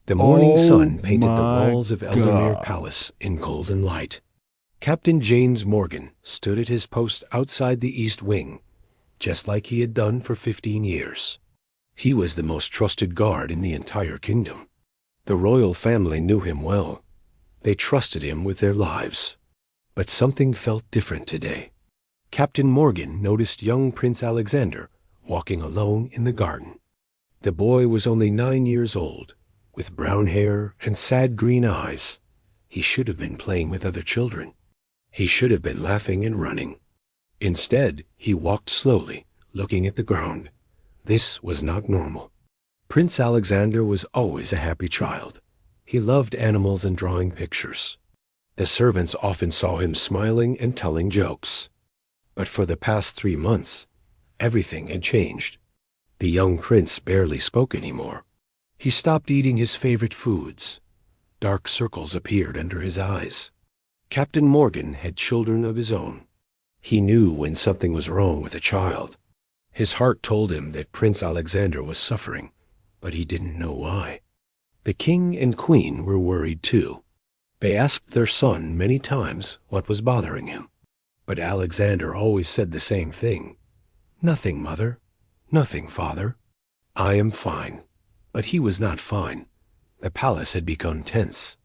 The morning Oh sun painted the my walls of Eldermere God. Palace in golden light. Captain James Morgan stood at his post outside the east wing, just like he had done for 15 years. He was the most trusted guard in the entire kingdom. The royal family knew him well. They trusted him with their lives. But something felt different today. Captain Morgan noticed young Prince Alexander walking alone in the garden. The boy was only 9 years old, with brown hair and sad green eyes. He should have been playing with other children. He should have been laughing and running. Instead, he walked slowly, looking at the ground. This was not normal. Prince Alexander was always a happy child. He loved animals and drawing pictures. The servants often saw him smiling and telling jokes. But for the past 3 months, everything had changed. The young prince barely spoke anymore. He stopped eating his favorite foods. Dark circles appeared under his eyes. Captain Morgan had children of his own. He knew when something was wrong with a child. His heart told him that Prince Alexander was suffering, but he didn't know why. The king and queen were worried too. They asked their son many times what was bothering him. But Alexander always said the same thing. "Nothing, mother. Nothing, father. I am fine." But he was not fine. The palace had become tense.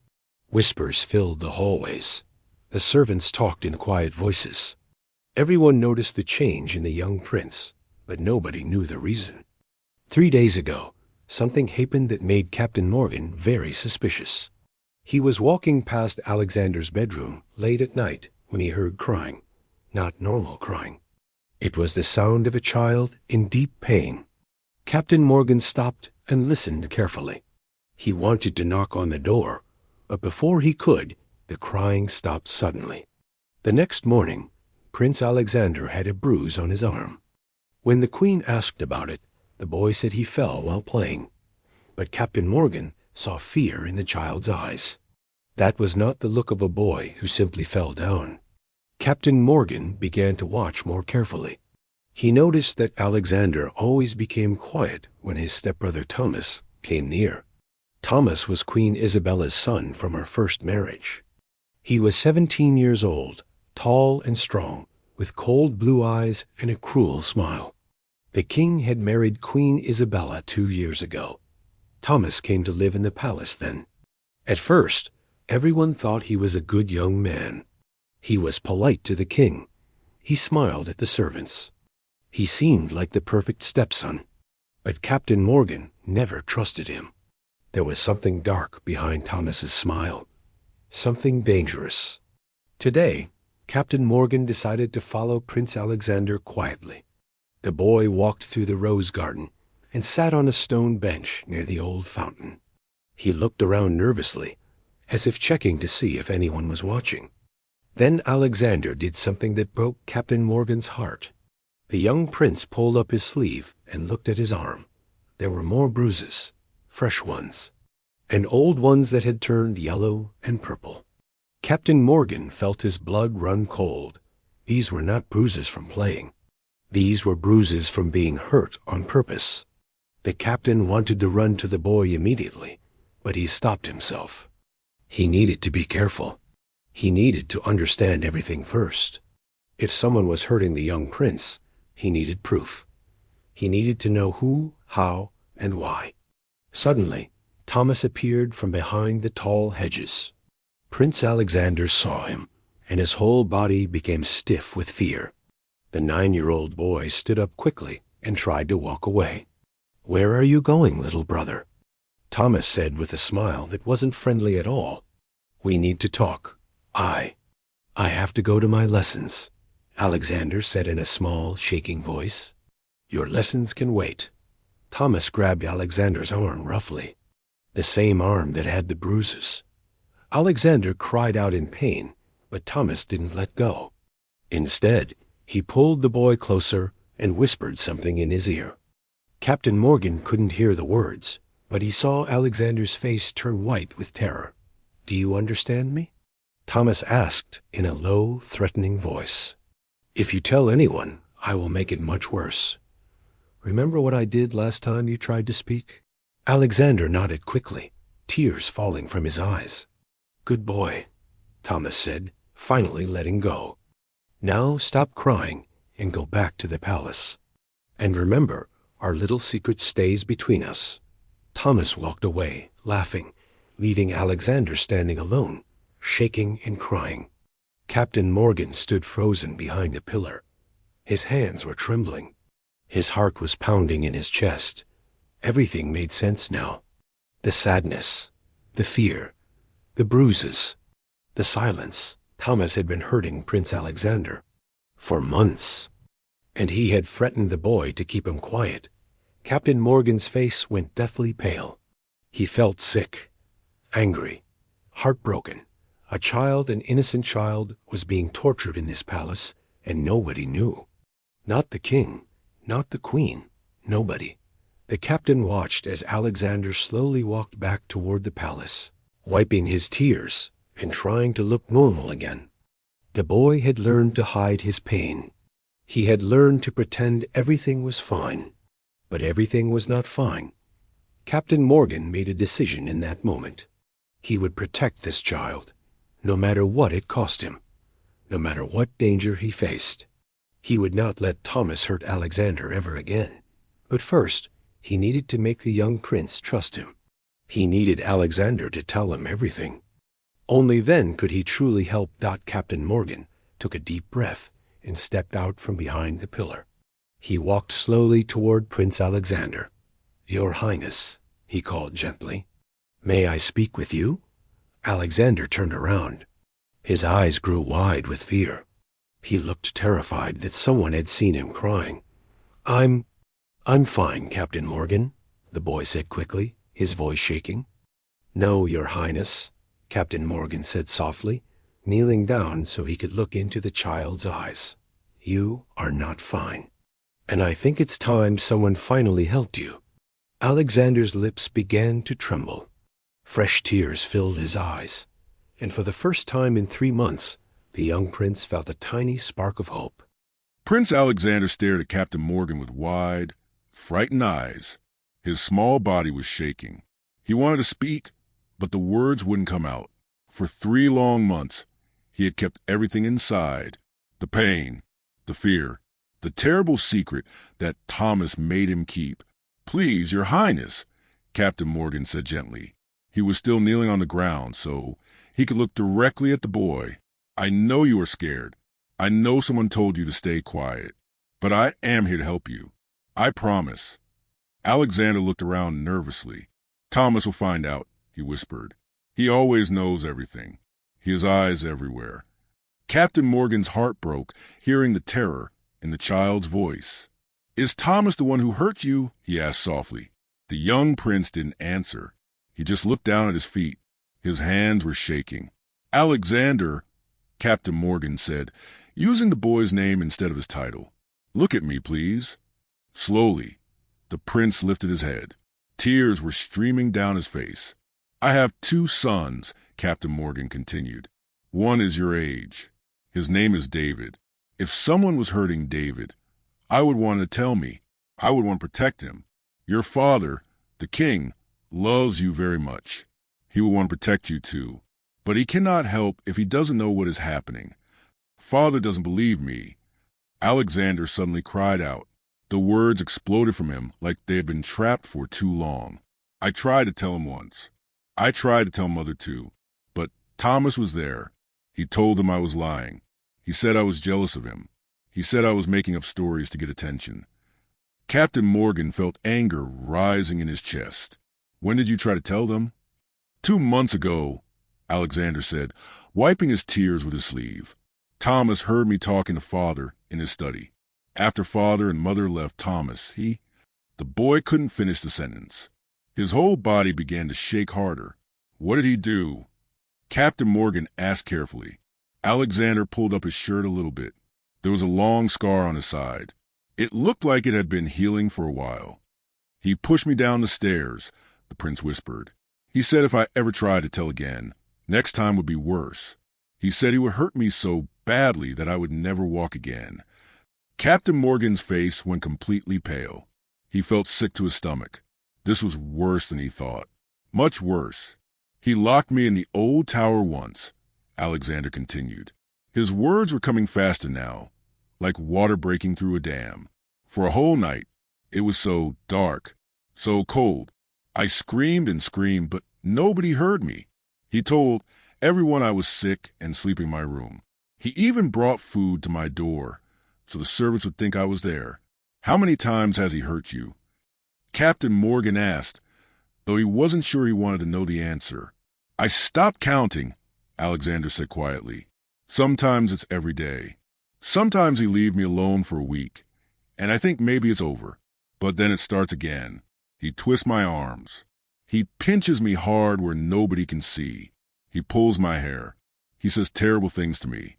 Whispers filled the hallways. The servants talked in quiet voices. Everyone noticed the change in the young prince, but nobody knew the reason. 3 days ago, something happened that made Captain Morgan very suspicious. He was walking past Alexander's bedroom late at night when he heard crying. Not normal crying. It was the sound of a child in deep pain. Captain Morgan stopped and listened carefully. He wanted to knock on the door, but before he could, the crying stopped suddenly. The next morning, Prince Alexander had a bruise on his arm. When the queen asked about it, the boy said he fell while playing. But Captain Morgan saw fear in the child's eyes. That was not the look of a boy who simply fell down. Captain Morgan began to watch more carefully. He noticed that Alexander always became quiet when his stepbrother Thomas came near. Thomas was Queen Isabella's son from her first marriage. He was 17 years old, tall and strong, with cold blue eyes and a cruel smile. The king had married Queen Isabella 2 years ago. Thomas came to live in the palace then. At first, everyone thought he was a good young man. He was polite to the king. He smiled at the servants. He seemed like the perfect stepson. But Captain Morgan never trusted him. There was something dark behind Thomas's smile. Something dangerous. Today, Captain Morgan decided to follow Prince Alexander quietly. The boy walked through the rose garden and sat on a stone bench near the old fountain. He looked around nervously, as if checking to see if anyone was watching. Then Alexander did something that broke Captain Morgan's heart. The young prince pulled up his sleeve and looked at his arm. There were more bruises, fresh ones, and old ones that had turned yellow and purple. Captain Morgan felt his blood run cold. These were not bruises from playing. These were bruises from being hurt on purpose. The captain wanted to run to the boy immediately, but he stopped himself. He needed to be careful. He needed to understand everything first. If someone was hurting the young prince, he needed proof. He needed to know who, how, and why. Suddenly, Thomas appeared from behind the tall hedges. Prince Alexander saw him, and his whole body became stiff with fear. The 9-year-old boy stood up quickly and tried to walk away. "Where are you going, little brother?" Thomas said with a smile that wasn't friendly at all. "We need to talk. I have to go to my lessons," Alexander said in a small, shaking voice. "Your lessons can wait." Thomas grabbed Alexander's arm roughly, the same arm that had the bruises. Alexander cried out in pain, but Thomas didn't let go. Instead, he pulled the boy closer and whispered something in his ear. Captain Morgan couldn't hear the words, but he saw Alexander's face turn white with terror. "Do you understand me?" Thomas asked in a low, threatening voice. "If you tell anyone, I will make it much worse. Remember what I did last time you tried to speak?" Alexander nodded quickly. tears falling from his eyes. "Good boy," Thomas said, finally letting go. "Now stop crying and go back to the palace. And remember, our little secret stays between us." Thomas walked away, laughing, leaving Alexander standing alone, shaking and crying. Captain Morgan stood frozen behind a pillar. His hands were trembling. His heart was pounding in his chest. Everything made sense now. The sadness, the fear, the bruises, the silence. Thomas had been hurting Prince Alexander for months, and he had threatened the boy to keep him quiet. Captain Morgan's face went deathly pale. He felt sick, angry, heartbroken. A child, an innocent child, was being tortured in this palace, and nobody knew. Not the king, not the queen, nobody. The captain watched as Alexander slowly walked back toward the palace, wiping his tears and trying to look normal again. The boy had learned to hide his pain. He had learned to pretend everything was fine. But everything was not fine. Captain Morgan made a decision in that moment. He would protect this child, no matter what it cost him, no matter what danger he faced. He would not let Thomas hurt Alexander ever again. But first, he needed to make the young prince trust him. He needed Alexander to tell him everything. Only then could he truly help. Captain Morgan took a deep breath and stepped out from behind the pillar. He walked slowly toward Prince Alexander. "Your Highness," he called gently. "May I speak with you?" Alexander turned around. His eyes grew wide with fear. He looked terrified that someone had seen him crying. I'm fine, Captain Morgan," the boy said quickly, his voice shaking. "No, Your Highness," Captain Morgan said softly, kneeling down so he could look into the child's eyes. "You are not fine. And I think it's time someone finally helped you." Alexander's lips began to tremble. Fresh tears filled his eyes, and for the first time in 3 months, the young prince felt a tiny spark of hope. Prince Alexander stared at Captain Morgan with wide, frightened eyes. His small body was shaking. He wanted to speak, but the words wouldn't come out. For 3 long months, he had kept everything inside. The pain, the fear, the terrible secret that Thomas made him keep. "Please, Your Highness," Captain Morgan said gently. He was still kneeling on the ground, so he could look directly at the boy. "I know you are scared. I know someone told you to stay quiet. But I am here to help you. I promise." Alexander looked around nervously. "Thomas will find out," he whispered. "He always knows everything. He has eyes everywhere." Captain Morgan's heart broke, hearing the terror in the child's voice. "Is Thomas the one who hurt you?" he asked softly. The young prince didn't answer. He just looked down at his feet. His hands were shaking. "Alexander," Captain Morgan said, using the boy's name instead of his title. "Look at me, please." Slowly, the prince lifted his head. Tears were streaming down his face. "I have 2 sons," Captain Morgan continued. "One is your age. His name is David. If someone was hurting David, I would want to tell me. I would want to protect him. Your father, the king, loves you very much. He will want to protect you too. But he cannot help if he doesn't know what is happening. Father doesn't believe me." Alexander suddenly cried out. The words exploded from him like they had been trapped for too long. "I tried to tell him once. I tried to tell Mother too. But Thomas was there. He told him I was lying. He said I was jealous of him. He said I was making up stories to get attention." Captain Morgan felt anger rising in his chest. "When did you try to tell them?" 2 months ago," Alexander said, wiping his tears with his sleeve. "Thomas heard me talking to Father in his study. After Father and Mother left Thomas, The boy couldn't finish the sentence. His whole body began to shake harder. "What did he do?" Captain Morgan asked carefully. Alexander pulled up his shirt a little bit. There was a long scar on his side. It looked like it had been healing for a while. "He pushed me down the stairs," the prince whispered. "He said if I ever tried to tell again, next time would be worse. He said he would hurt me so badly that I would never walk again." Captain Morgan's face went completely pale. He felt sick to his stomach. This was worse than he thought. Much worse. He locked me in the old tower once, Alexander continued. His words were coming faster now, like water breaking through a dam. For a whole night, it was so dark, so cold. I screamed and screamed, but nobody heard me. He told everyone I was sick and sleeping in my room. He even brought food to my door, so the servants would think I was there. How many times has he hurt you? Captain Morgan asked, though he wasn't sure he wanted to know the answer. I stopped counting, Alexander said quietly. Sometimes it's every day. Sometimes he leaves me alone for a week, and I think maybe it's over. But then it starts again. He twists my arms. He pinches me hard where nobody can see. He pulls my hair. He says terrible things to me.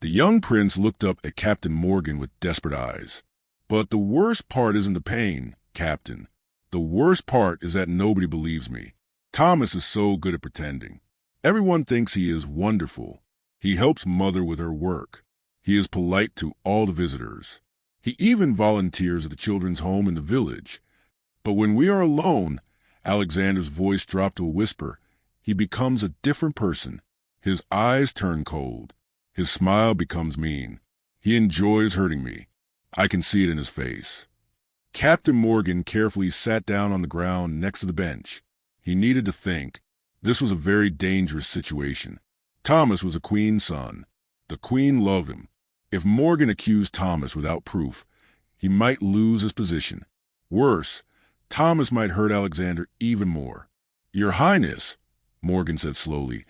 The young prince looked up at Captain Morgan with desperate eyes. But the worst part isn't the pain, Captain. The worst part is that nobody believes me. Thomas is so good at pretending. Everyone thinks he is wonderful. He helps Mother with her work. He is polite to all the visitors. He even volunteers at the children's home in the village. But when we are alone, Alexander's voice dropped to a whisper. He becomes a different person. His eyes turn cold. His smile becomes mean. He enjoys hurting me. I can see it in his face. Captain Morgan carefully sat down on the ground next to the bench. He needed to think. This was a very dangerous situation. Thomas was a queen's son. The queen loved him. If Morgan accused Thomas without proof, he might lose his position. Worse, Thomas might hurt Alexander even more. Your Highness, Morgan said slowly,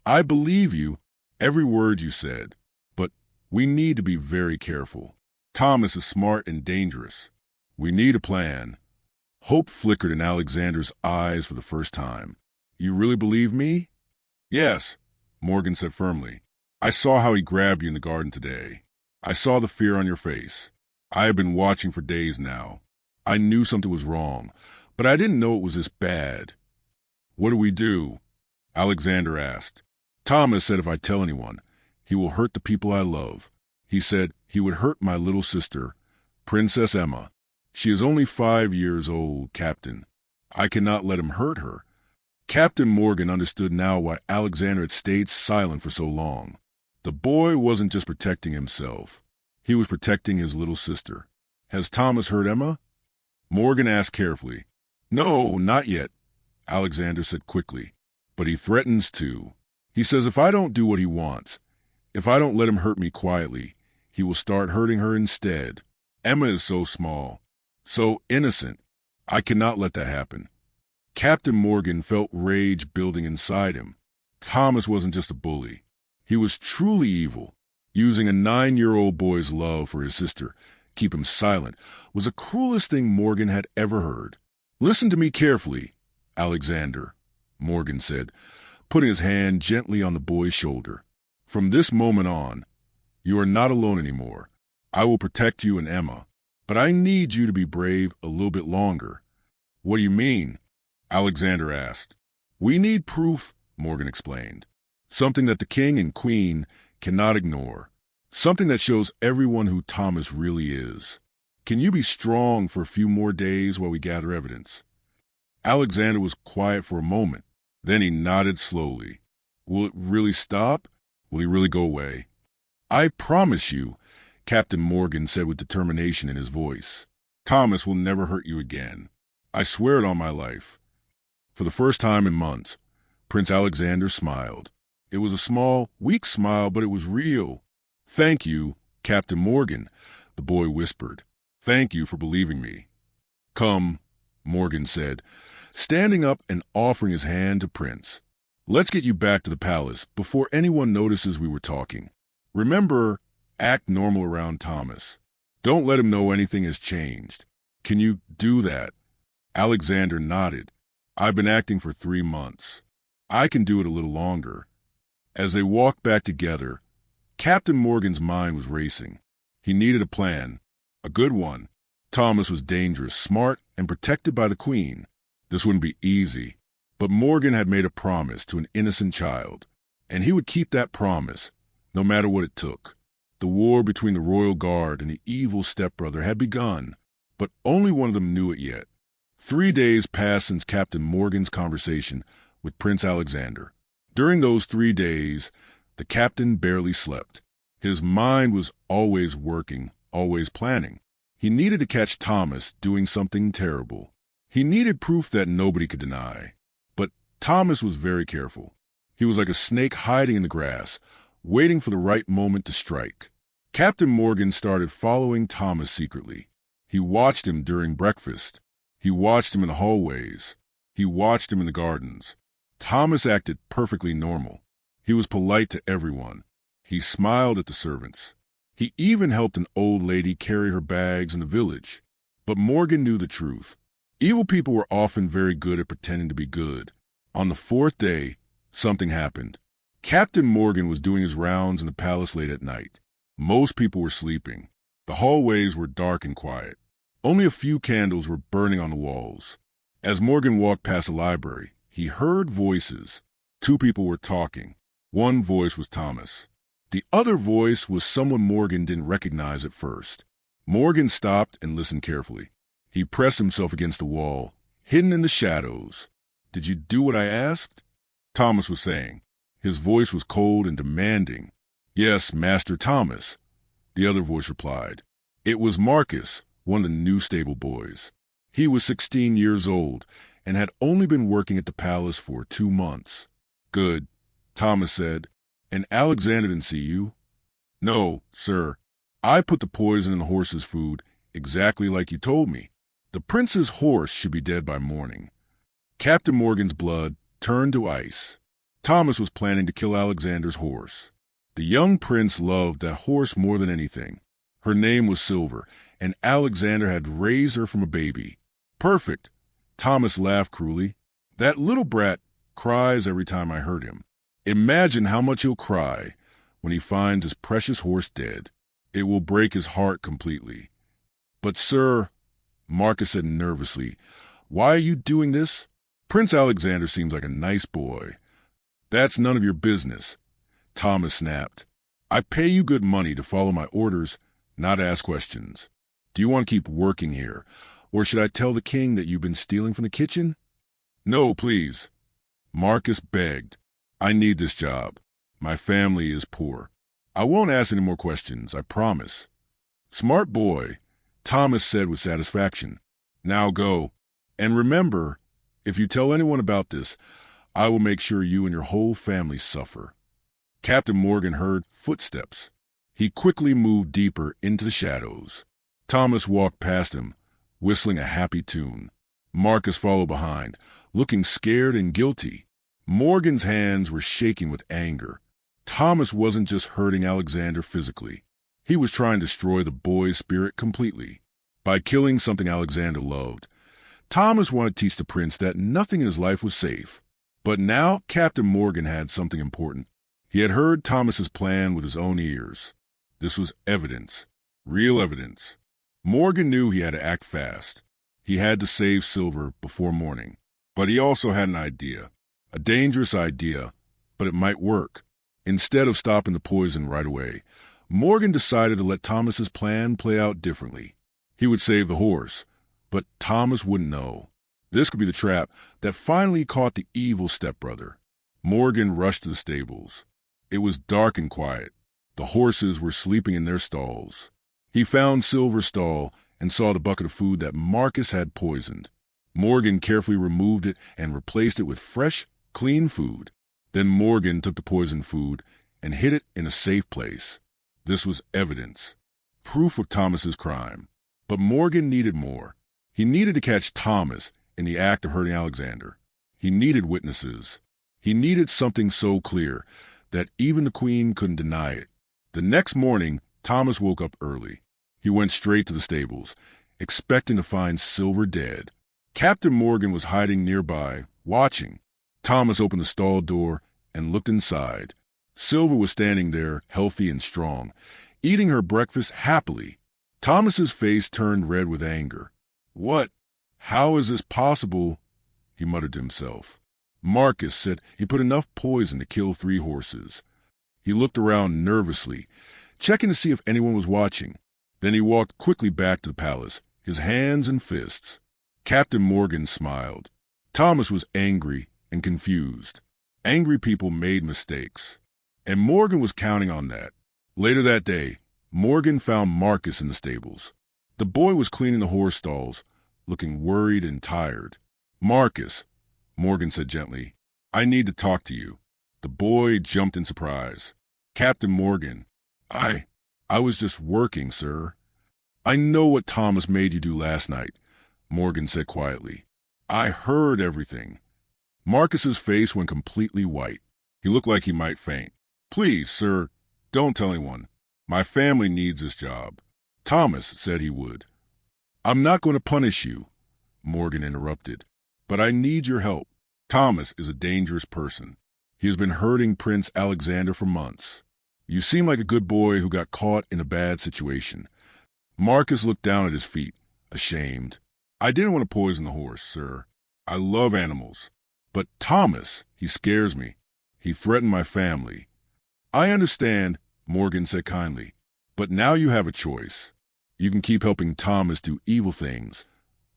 I believe you, every word you said, but we need to be very careful. Thomas is smart and dangerous. We need a plan. Hope flickered in Alexander's eyes for the first time. You really believe me? Yes, Morgan said firmly. I saw how he grabbed you in the garden today. I saw the fear on your face. I have been watching for days now. I knew something was wrong, but I didn't know it was this bad. What do we do? Alexander asked. Thomas said if I tell anyone, he will hurt the people I love. He said he would hurt my little sister, Princess Emma. She is only 5 years old, Captain. I cannot let him hurt her. Captain Morgan understood now why Alexander had stayed silent for so long. The boy wasn't just protecting himself. He was protecting his little sister. Has Thomas hurt Emma? Morgan asked carefully. No, not yet, Alexander said quickly. But he threatens to. He says if I don't do what he wants, if I don't let him hurt me quietly, he will start hurting her instead. Emma is so small, so innocent. I cannot let that happen. Captain Morgan felt rage building inside him. Thomas wasn't just a bully. He was truly evil. Using a 9-year-old boy's love for his sister, keep him silent, was the cruelest thing Morgan had ever heard. Listen to me carefully, Alexander, Morgan said, putting his hand gently on the boy's shoulder. From this moment on, you are not alone anymore. I will protect you and Emma, but I need you to be brave a little bit longer. What do you mean? Alexander asked. We need proof, Morgan explained. Something that the king and queen cannot ignore. Something that shows everyone who Thomas really is. Can you be strong for a few more days while we gather evidence? Alexander was quiet for a moment. Then he nodded slowly. Will it really stop? Will he really go away? I promise you, Captain Morgan said with determination in his voice. Thomas will never hurt you again. I swear it on my life. For the first time in months, Prince Alexander smiled. It was a small, weak smile, but it was real. Thank you, Captain Morgan, the boy whispered. Thank you for believing me. Come, Morgan said, standing up and offering his hand to Prince. Let's get you back to the palace before anyone notices we were talking. Remember, act normal around Thomas. Don't let him know anything has changed. Can you do that? Alexander nodded. I've been acting for 3 months. I can do it a little longer. As they walked back together, Captain Morgan's mind was racing. He needed a plan, a good one. Thomas was dangerous, smart, and protected by the Queen. This wouldn't be easy, but Morgan had made a promise to an innocent child, and he would keep that promise, no matter what it took. The war between the royal guard and the evil stepbrother had begun, but only one of them knew it yet. 3 days passed since Captain Morgan's conversation with with Prince Alexander. During those 3 days, the captain barely slept. His mind was always working, always planning. He needed to catch Thomas doing something terrible. He needed proof that nobody could deny. But Thomas was very careful. He was like a snake hiding in the grass, waiting for the right moment to strike. Captain Morgan started following Thomas secretly. He watched him during breakfast. He watched him in the hallways. He watched him in the gardens. Thomas acted perfectly normal. He was polite to everyone. He smiled at the servants. He even helped an old lady carry her bags in the village. But Morgan knew the truth. Evil people were often very good at pretending to be good. On the 4th day, something happened. Captain Morgan was doing his rounds in the palace late at night. Most people were sleeping. The hallways were dark and quiet. Only a few candles were burning on the walls. As Morgan walked past the library, he heard voices. 2 people were talking. One voice was Thomas. The other voice was someone Morgan didn't recognize at first. Morgan stopped and listened carefully. He pressed himself against the wall, hidden in the shadows. "Did you do what I asked?" Thomas was saying. His voice was cold and demanding. "Yes, Master Thomas," the other voice replied. It was Marcus, one of the new stable boys. He was 16 years old and had only been working at the palace for 2 months. "Good," Thomas said. "And Alexander didn't see you?" "No, sir. I put the poison in the horse's food exactly like you told me. The prince's horse should be dead by morning." Captain Morgan's blood turned to ice. Thomas was planning to kill Alexander's horse. The young prince loved that horse more than anything. Her name was Silver, and Alexander had raised her from a baby. "Perfect." Thomas laughed cruelly. "That little brat cries every time I hurt him. Imagine how much he'll cry when he finds his precious horse dead. It will break his heart completely." "But, sir," Marcus said nervously, "why are you doing this? Prince Alexander seems like a nice boy." "That's none of your business," Thomas snapped. "I pay you good money to follow my orders, not ask questions. Do you want to keep working here, or should I tell the king that you've been stealing from the kitchen?" "No, please," Marcus begged. "I need this job. My family is poor. I won't ask any more questions, I promise." "Smart boy," Thomas said with satisfaction. "Now go. And remember, if you tell anyone about this, I will make sure you and your whole family suffer." Captain Morgan heard footsteps. He quickly moved deeper into the shadows. Thomas walked past him, whistling a happy tune. Marcus followed behind, looking scared and guilty. Morgan's hands were shaking with anger. Thomas wasn't just hurting Alexander physically. He was trying to destroy the boy's spirit completely. By killing something Alexander loved, Thomas wanted to teach the prince that nothing in his life was safe. But now Captain Morgan had something important. He had heard Thomas's plan with his own ears. This was evidence, real evidence. Morgan knew he had to act fast. He had to save Silver before morning. But he also had an idea. A dangerous idea, but it might work. Instead of stopping the poison right away, Morgan decided to let Thomas's plan play out differently. He would save the horse, but Thomas wouldn't know. This could be the trap that finally caught the evil stepbrother. Morgan rushed to the stables. It was dark and quiet. The horses were sleeping in their stalls. He found Silver's stall and saw the bucket of food that Marcus had poisoned. Morgan carefully removed it and replaced it with fresh, clean food. Then Morgan took the poisoned food and hid it in a safe place. This was evidence, proof of Thomas's crime. But Morgan needed more. He needed to catch Thomas in the act of hurting Alexander. He needed witnesses. He needed something so clear that even the queen couldn't deny it. The next morning, Thomas woke up early. He went straight to the stables, expecting to find Silver dead. Captain Morgan was hiding nearby, watching. Thomas opened the stall door and looked inside. Silver was standing there, healthy and strong, eating her breakfast happily. Thomas's face turned red with anger. "What? How is this possible?" he muttered to himself. Marcus said he put enough poison to kill 3 horses. He looked around nervously, checking to see if anyone was watching. Then he walked quickly back to the palace, his hands in fists. Captain Morgan smiled. Thomas was angry and confused. Angry people made mistakes, and Morgan was counting on that. Later that day, Morgan found Marcus in the stables. The boy was cleaning the horse stalls, looking worried and tired. "Marcus," Morgan said gently, "I need to talk to you." The boy jumped in surprise. "Captain Morgan, I was just working, sir." "I know what Thomas made you do last night," Morgan said quietly. "I heard everything." Marcus's face went completely white. He looked like he might faint. "Please, sir, don't tell anyone. My family needs this job. Thomas said he would." "I'm not going to punish you," Morgan interrupted, "but I need your help. Thomas is a dangerous person. He has been hurting Prince Alexander for months. You seem like a good boy who got caught in a bad situation." Marcus looked down at his feet, ashamed. "I didn't want to poison the horse, sir. I love animals. But Thomas, he scares me. He threatened my family." "I understand," Morgan said kindly, "but now you have a choice. You can keep helping Thomas do evil things,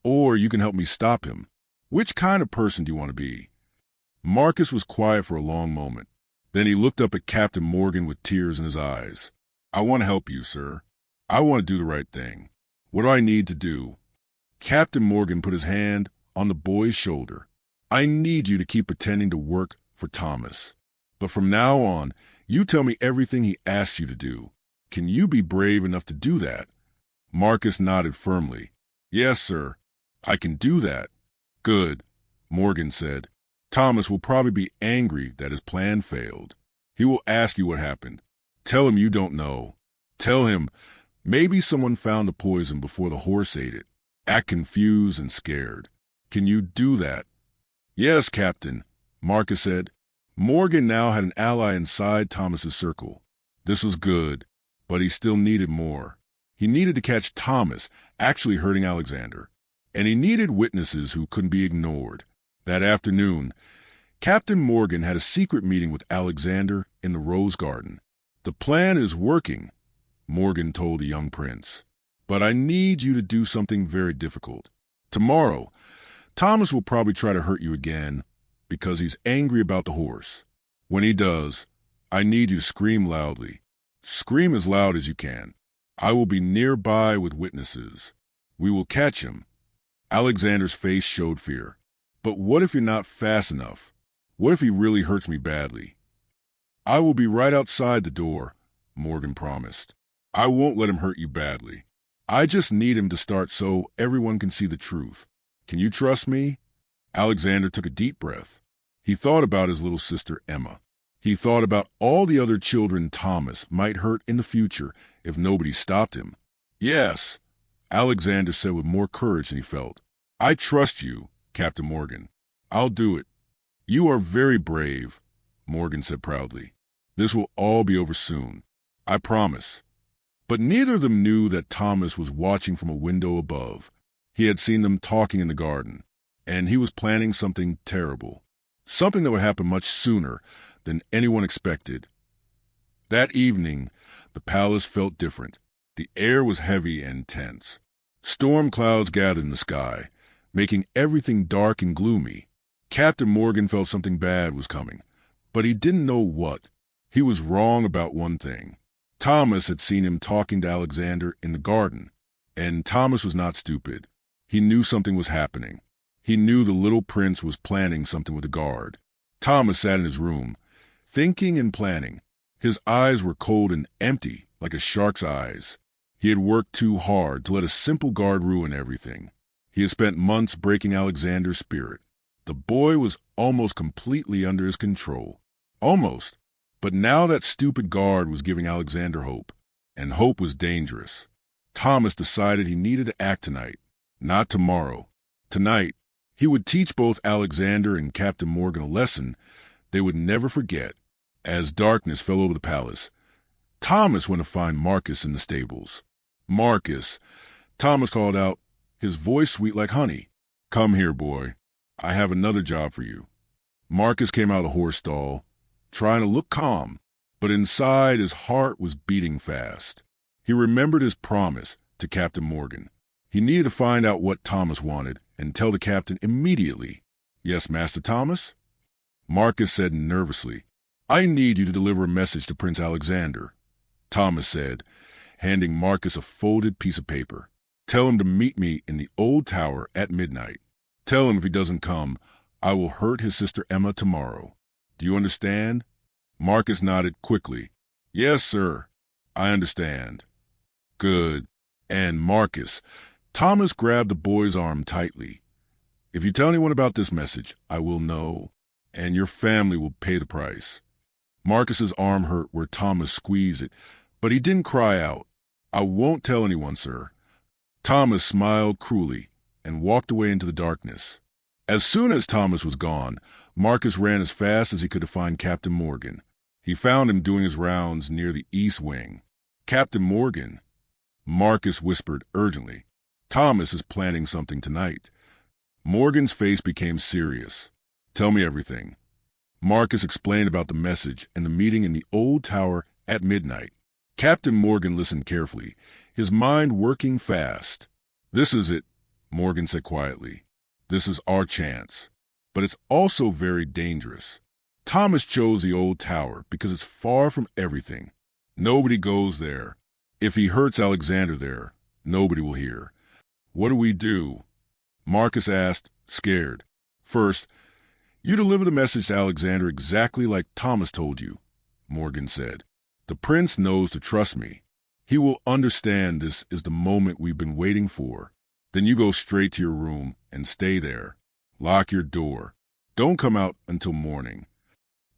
or you can help me stop him. Which kind of person do you want to be?" Marcus was quiet for a long moment. Then he looked up at Captain Morgan with tears in his eyes. "I want to help you, sir. I want to do the right thing. What do I need to do?" Captain Morgan put his hand on the boy's shoulder. "I need you to keep pretending to work for Thomas. But from now on, you tell me everything he asks you to do. Can you be brave enough to do that?" Marcus nodded firmly. "Yes, sir. I can do that." "Good," Morgan said. "Thomas will probably be angry that his plan failed. He will ask you what happened. Tell him you don't know. Tell him maybe someone found the poison before the horse ate it. Act confused and scared. Can you do that?" "Yes, Captain," Marcus said. Morgan now had an ally inside Thomas's circle. This was good, but he still needed more. He needed to catch Thomas actually hurting Alexander, and he needed witnesses who couldn't be ignored. That afternoon, Captain Morgan had a secret meeting with Alexander in the Rose Garden. "The plan is working," Morgan told the young prince, "but I need you to do something very difficult. Tomorrow, Thomas will probably try to hurt you again because he's angry about the horse. When he does, I need you to scream loudly. Scream as loud as you can. I will be nearby with witnesses. We will catch him." Alexander's face showed fear. "But what if you're not fast enough? What if he really hurts me badly?" "I will be right outside the door," Morgan promised. "I won't let him hurt you badly. I just need him to start so everyone can see the truth. Can you trust me?" Alexander took a deep breath. He thought about his little sister Emma. He thought about all the other children Thomas might hurt in the future if nobody stopped him. "Yes," Alexander said with more courage than he felt. "I trust you, Captain Morgan. I'll do it." "You are very brave," Morgan said proudly. "This will all be over soon. I promise." But neither of them knew that Thomas was watching from a window above. He had seen them talking in the garden, and he was planning something terrible. Something that would happen much sooner than anyone expected. That evening, the palace felt different. The air was heavy and tense. Storm clouds gathered in the sky, making everything dark and gloomy. Captain Morgan felt something bad was coming, but he didn't know what. He was wrong about one thing. Thomas had seen him talking to Alexander in the garden, and Thomas was not stupid. He knew something was happening. He knew the little prince was planning something with the guard. Thomas sat in his room, thinking and planning. His eyes were cold and empty, like a shark's eyes. He had worked too hard to let a simple guard ruin everything. He had spent months breaking Alexander's spirit. The boy was almost completely under his control. Almost. But now that stupid guard was giving Alexander hope, and hope was dangerous. Thomas decided he needed to act tonight, not tomorrow. Tonight, he would teach both Alexander and Captain Morgan a lesson they would never forget. As darkness fell over the palace, Thomas went to find Marcus in the stables. "Marcus," Thomas called out, his voice sweet like honey. "Come here, boy. I have another job for you." Marcus came out of the horse stall, trying to look calm, but inside his heart was beating fast. He remembered his promise to Captain Morgan. He needed to find out what Thomas wanted and tell the captain immediately. "Yes, Master Thomas?" Marcus said nervously. "I need you to deliver a message to Prince Alexander," Thomas said, handing Marcus a folded piece of paper. "Tell him to meet me in the old tower at midnight. Tell him if he doesn't come, I will hurt his sister Emma tomorrow. Do you understand?" Marcus nodded quickly. "Yes, sir. I understand." "Good. And Marcus," Thomas grabbed the boy's arm tightly, "if you tell anyone about this message, I will know, and your family will pay the price." Marcus's arm hurt where Thomas squeezed it, but he didn't cry out. "I won't tell anyone, sir." Thomas smiled cruelly and walked away into the darkness. As soon as Thomas was gone, Marcus ran as fast as he could to find Captain Morgan. He found him doing his rounds near the east wing. "Captain Morgan," Marcus whispered urgently, "Thomas is planning something tonight." Morgan's face became serious. "Tell me everything." Marcus explained about the message and the meeting in the old tower at midnight. Captain Morgan listened carefully, his mind working fast. "This is it," Morgan said quietly. "This is our chance. But it's also very dangerous. Thomas chose the old tower because it's far from everything. Nobody goes there. If he hurts Alexander there, nobody will hear. What do we do?" Marcus asked, scared. "First, you deliver the message to Alexander exactly like Thomas told you," Morgan said. "The prince knows to trust me. He will understand this is the moment we've been waiting for. Then you go straight to your room and stay there. Lock your door. Don't come out until morning."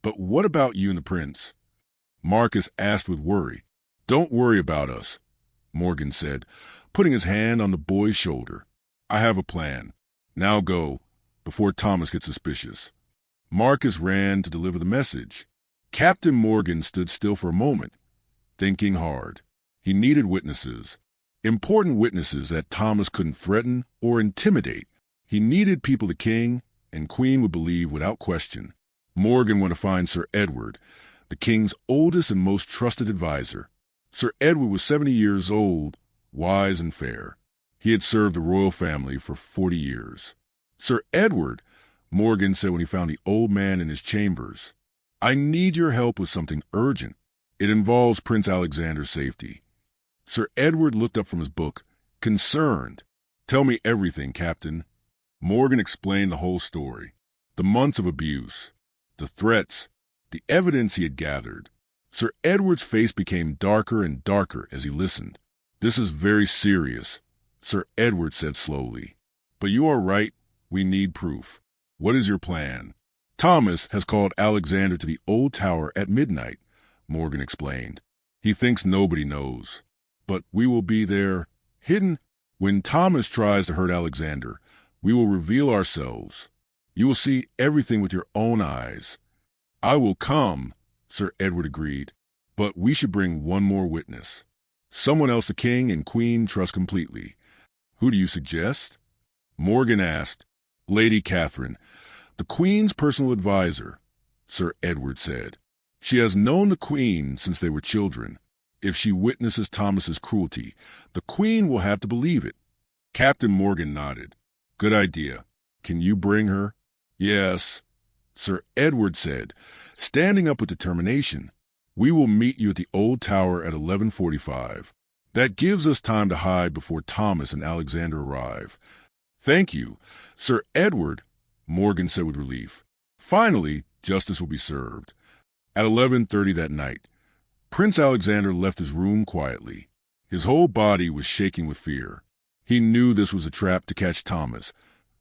"But what about you and the prince?" Marcus asked with worry. "Don't worry about us," Morgan said, putting his hand on the boy's shoulder. "I have a plan. Now go, before Thomas gets suspicious." Marcus ran to deliver the message. Captain Morgan stood still for a moment, thinking hard. He needed witnesses. Important witnesses that Thomas couldn't threaten or intimidate. He needed people the king and queen would believe without question. Morgan wanted to find Sir Edward, the king's oldest and most trusted advisor. Sir Edward was 70 years old, wise and fair. He had served the royal family for 40 years. "Sir Edward," Morgan said when he found the old man in his chambers, "I need your help with something urgent. It involves Prince Alexander's safety." Sir Edward looked up from his book, concerned. "Tell me everything, Captain." Morgan explained the whole story. The months of abuse, the threats, the evidence he had gathered. Sir Edward's face became darker and darker as he listened. "This is very serious," Sir Edward said slowly. "But you are right. We need proof. What is your plan?" "Thomas has called Alexander to the old tower at midnight," Morgan explained. "He thinks nobody knows. But we will be there, hidden. When Thomas tries to hurt Alexander, we will reveal ourselves. You will see everything with your own eyes." "I will come," Sir Edward agreed, "but we should bring one more witness. Someone else the king and queen trust completely. Who do you suggest?" Morgan asked. "Lady Catherine, the queen's personal advisor," Sir Edward said. "She has known the queen since they were children. If she witnesses Thomas's cruelty, the queen will have to believe it." Captain Morgan nodded. "Good idea. Can you bring her?" "Yes," Sir Edward said, standing up with determination. "We will meet you at the old tower at 11:45. That gives us time to hide before Thomas and Alexander arrive." "Thank you, Sir Edward," Morgan said with relief. "Finally, justice will be served." At 11:30 that night, Prince Alexander left his room quietly. His whole body was shaking with fear. He knew this was a trap to catch Thomas,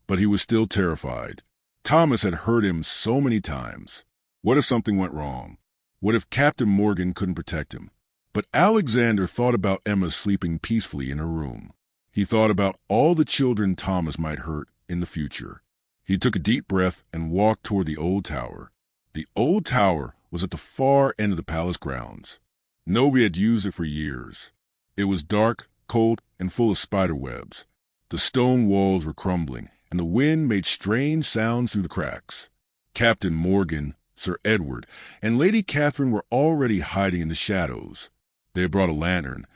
but he was still terrified. Thomas had hurt him so many times. What if something went wrong? What if Captain Morgan couldn't protect him? But Alexander thought about Emma sleeping peacefully in her room. He thought about all the children Thomas might hurt in the future. He took a deep breath and walked toward the old tower. The old tower was at the far end of the palace grounds. Nobody had used it for years. It was dark, cold, and full of spider webs. The stone walls were crumbling, and the wind made strange sounds through the cracks. Captain Morgan, Sir Edward, and Lady Catherine were already hiding in the shadows. They had brought a lantern,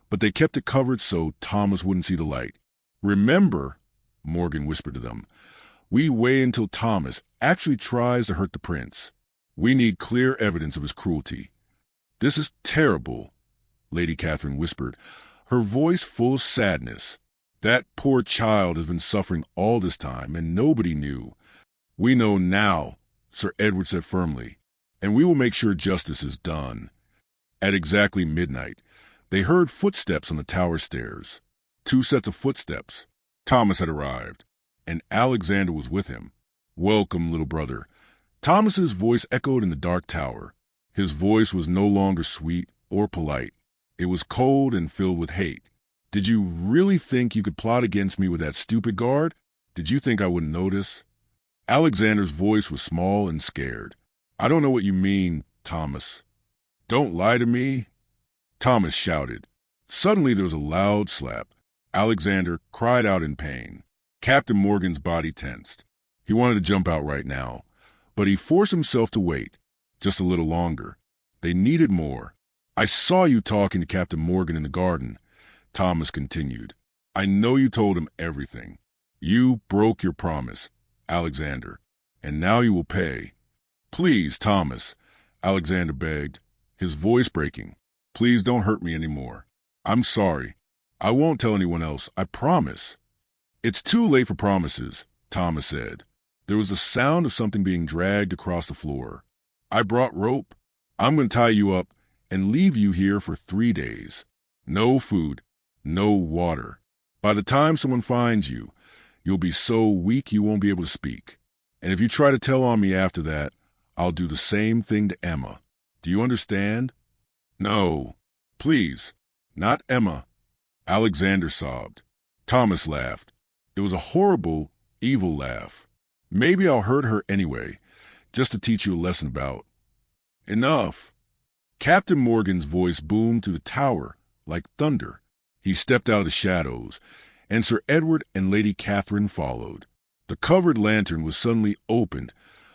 but they kept it covered so Thomas wouldn't see the light. "Remember," Morgan whispered to them, We wait until Thomas actually tries to hurt the prince. We need clear evidence of his cruelty. This is terrible, Lady Catherine whispered, her voice full of sadness. That poor child has been suffering all this time, and nobody knew. We know now, Sir Edward said firmly, and we will make sure justice is done. At exactly midnight, they heard footsteps on the tower stairs. 2 sets of footsteps. Thomas had arrived, and Alexander was with him. Welcome, little brother. Thomas's voice echoed in the dark tower. His voice was no longer sweet or polite. It was cold and filled with hate. Did you really think you could plot against me with that stupid guard? Did you think I wouldn't notice? Alexander's voice was small and scared. I don't know what you mean, Thomas. Don't lie to me, Thomas shouted. Suddenly there was a loud slap. Alexander cried out in pain. Captain Morgan's body tensed. He wanted to jump out right now, but he forced himself to wait just a little longer. They needed more. I saw you talking to Captain Morgan in the garden, Thomas continued. I know you told him everything. You broke your promise, Alexander, and now you will pay. Please, Thomas, Alexander begged, his voice breaking. Please don't hurt me anymore. I'm sorry. I won't tell anyone else, I promise. It's too late for promises, Thomas said. There was the sound of something being dragged across the floor. I brought rope. I'm going to tie you up and leave you here for 3 days. No food, no water. By the time someone finds you, you'll be so weak you won't be able to speak. And if you try to tell on me after that, I'll do the same thing to Emma. Do you understand? No. Please. Not Emma. Alexander sobbed. Thomas laughed. It was a horrible, evil laugh. Maybe I'll hurt her anyway, just to teach you a lesson about. Enough. Captain Morgan's voice boomed through the tower like thunder. He stepped out of the shadows, and Sir Edward and Lady Catherine followed. The covered lantern was suddenly opened,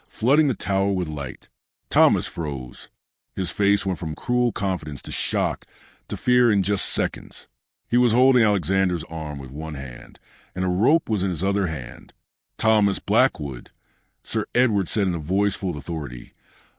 flooding the tower with light. Thomas froze. His face went from cruel confidence to shock to fear in just seconds. He was holding Alexander's arm with one hand, and a rope was in his other hand. Thomas Blackwood, Sir Edward said in a voice full of authority,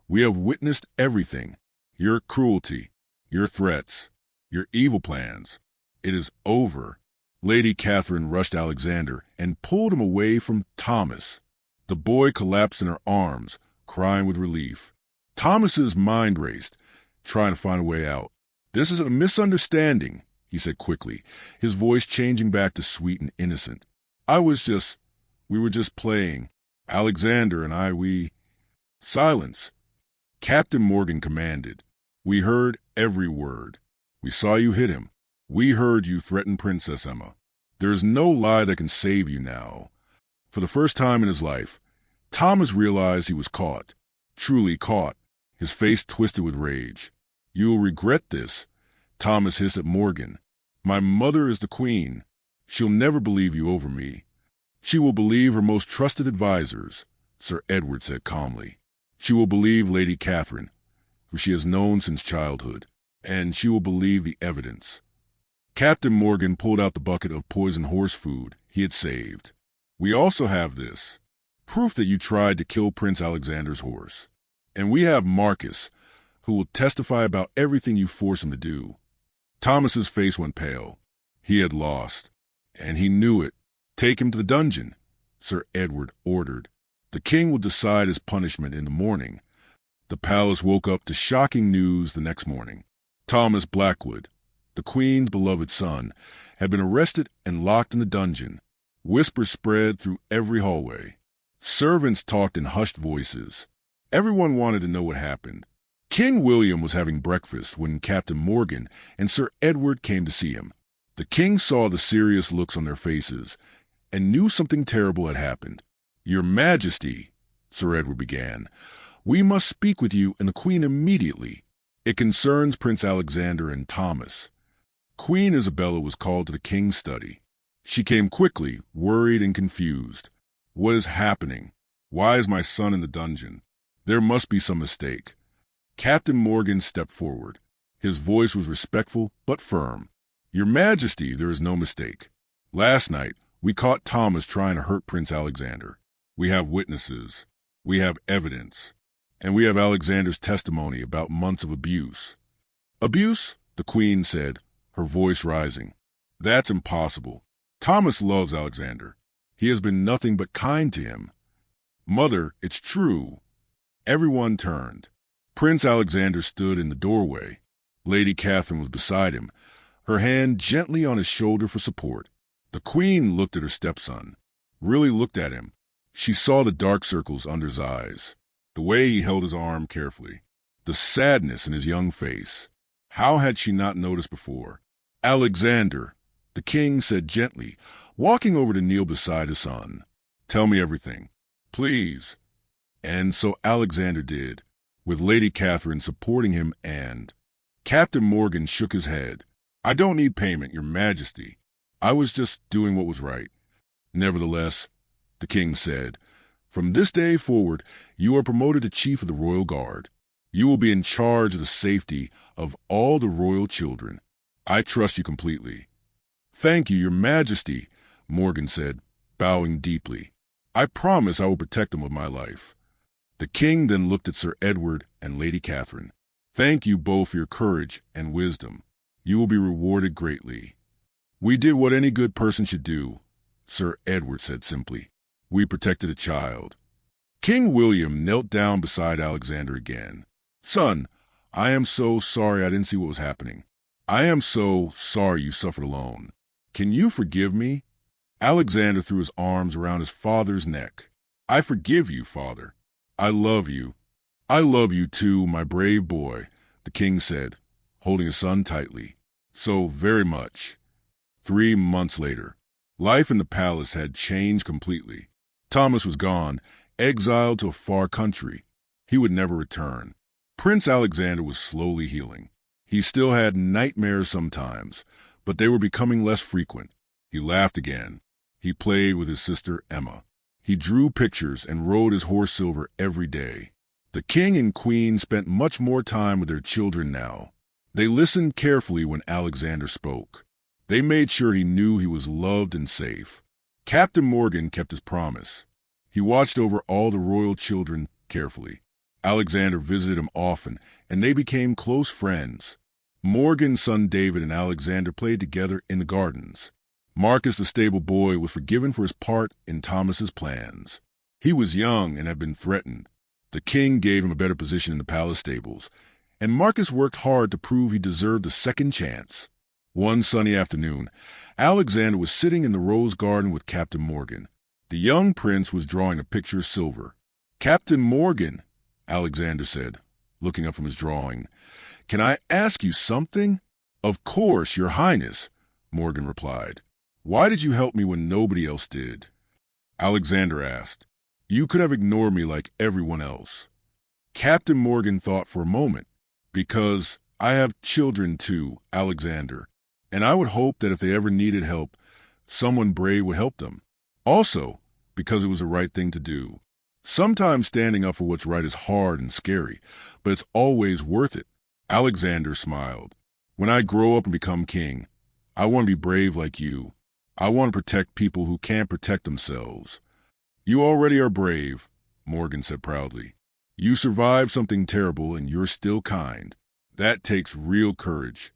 we have witnessed everything. Your cruelty, your threats, your evil plans. It is over. Lady Catherine rushed Alexander and pulled him away from Thomas. The boy collapsed in her arms, crying with relief. Thomas's mind raced, trying to find a way out. This is a misunderstanding, he said quickly, his voice changing back to sweet and innocent. We were just playing. Alexander and I, Silence. Captain Morgan commanded. We heard every word. We saw you hit him. We heard you threaten Princess Emma. There is no lie that can save you now. For the first time in his life, Thomas realized he was caught. Truly caught. His face twisted with rage. You will regret this, Thomas hissed at Morgan. My mother is the queen. She'll never believe you over me. She will believe her most trusted advisers, Sir Edward said calmly. She will believe Lady Catherine, who she has known since childhood, and she will believe the evidence. Captain Morgan pulled out the bucket of poisoned horse food he had saved. We also have this, proof that you tried to kill Prince Alexander's horse. And we have Marcus, who will testify about everything you force him to do. Thomas's face went pale. He had lost, and he knew it. Take him to the dungeon, Sir Edward ordered. The king will decide his punishment in the morning. The palace woke up to shocking news the next morning. Thomas Blackwood, the queen's beloved son, had been arrested and locked in the dungeon. Whispers spread through every hallway. Servants talked in hushed voices. Everyone wanted to know what happened. King William was having breakfast when Captain Morgan and Sir Edward came to see him. The king saw the serious looks on their faces and knew something terrible had happened. Your Majesty, Sir Edward began, we must speak with you and the Queen immediately. It concerns Prince Alexander and Thomas. Queen Isabella was called to the king's study. She came quickly, worried and confused. What is happening? Why is my son in the dungeon? There must be some mistake. Captain Morgan stepped forward. His voice was respectful but firm. Your Majesty, there is no mistake. Last night, we caught Thomas trying to hurt Prince Alexander. We have witnesses. We have evidence. And we have Alexander's testimony about months of abuse. Abuse? The queen said, her voice rising. That's impossible. Thomas loves Alexander. He has been nothing but kind to him. Mother, it's true. Everyone turned. Prince Alexander stood in the doorway. Lady Catherine was beside him, her hand gently on his shoulder for support. The queen looked at her stepson, really looked at him. She saw the dark circles under his eyes, the way he held his arm carefully, the sadness in his young face. How had she not noticed before? Alexander, the king said gently, walking over to kneel beside his son. Tell me everything, please. And so Alexander did, with Lady Catherine supporting him, and Captain Morgan shook his head. I don't need payment, Your Majesty. I was just doing what was right. Nevertheless, the king said, from this day forward, you are promoted to Chief of the Royal Guard. You will be in charge of the safety of all the royal children. I trust you completely. Thank you, Your Majesty, Morgan said, bowing deeply. I promise I will protect them with my life. The king then looked at Sir Edward and Lady Catherine. Thank you both for your courage and wisdom. You will be rewarded greatly. We did what any good person should do, Sir Edward said simply. We protected a child. King William knelt down beside Alexander again. Son, I am so sorry I didn't see what was happening. I am so sorry you suffered alone. Can you forgive me? Alexander threw his arms around his father's neck. I forgive you, father. I love you. I love you too, my brave boy, the king said, holding his son tightly. So very much. 3 months later, life in the palace had changed completely. Thomas was gone, exiled to a far country. He would never return. Prince Alexander was slowly healing. He still had nightmares sometimes, but they were becoming less frequent. He laughed again. He played with his sister Emma. He drew pictures and rode his horse Silver every day. The king and queen spent much more time with their children now. They listened carefully when Alexander spoke. They made sure he knew he was loved and safe. Captain Morgan kept his promise. He watched over all the royal children carefully. Alexander visited him often, and they became close friends. Morgan's son David and Alexander played together in the gardens. Marcus, the stable boy, was forgiven for his part in Thomas's plans. He was young and had been threatened. The king gave him a better position in the palace stables, and Marcus worked hard to prove he deserved a second chance. One sunny afternoon, Alexander was sitting in the rose garden with Captain Morgan. The young prince was drawing a picture of Silver. Captain Morgan, Alexander said, looking up from his drawing, can I ask you something? Of course, Your Highness, Morgan replied. Why did you help me when nobody else did? Alexander asked. You could have ignored me like everyone else. Captain Morgan thought for a moment. Because I have children too, Alexander, and I would hope that if they ever needed help, someone brave would help them. Also, because it was the right thing to do. Sometimes standing up for what's right is hard and scary, but it's always worth it. Alexander smiled. When I grow up and become king, I want to be brave like you. I want to protect people who can't protect themselves. You already are brave, Morgan said proudly. You survived something terrible and you're still kind. That takes real courage.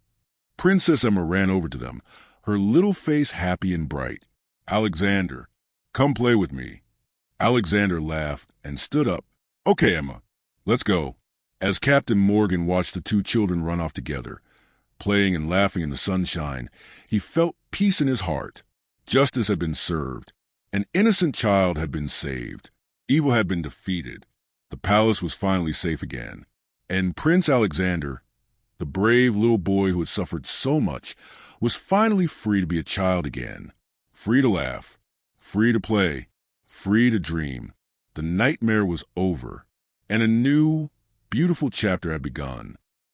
Princess Emma ran over to them, her little face happy and bright. Alexander, come play with me. Alexander laughed and stood up. Okay, Emma, let's go. As Captain Morgan watched the two children run off together, playing and laughing in the sunshine, he felt peace in his heart. Justice had been served. An innocent child had been saved. Evil had been defeated. The palace was finally safe again. And Prince Alexander, the brave little boy who had suffered so much, was finally free to be a child again. Free to laugh. Free to play. Free to dream. The nightmare was over. And a new, beautiful chapter had begun.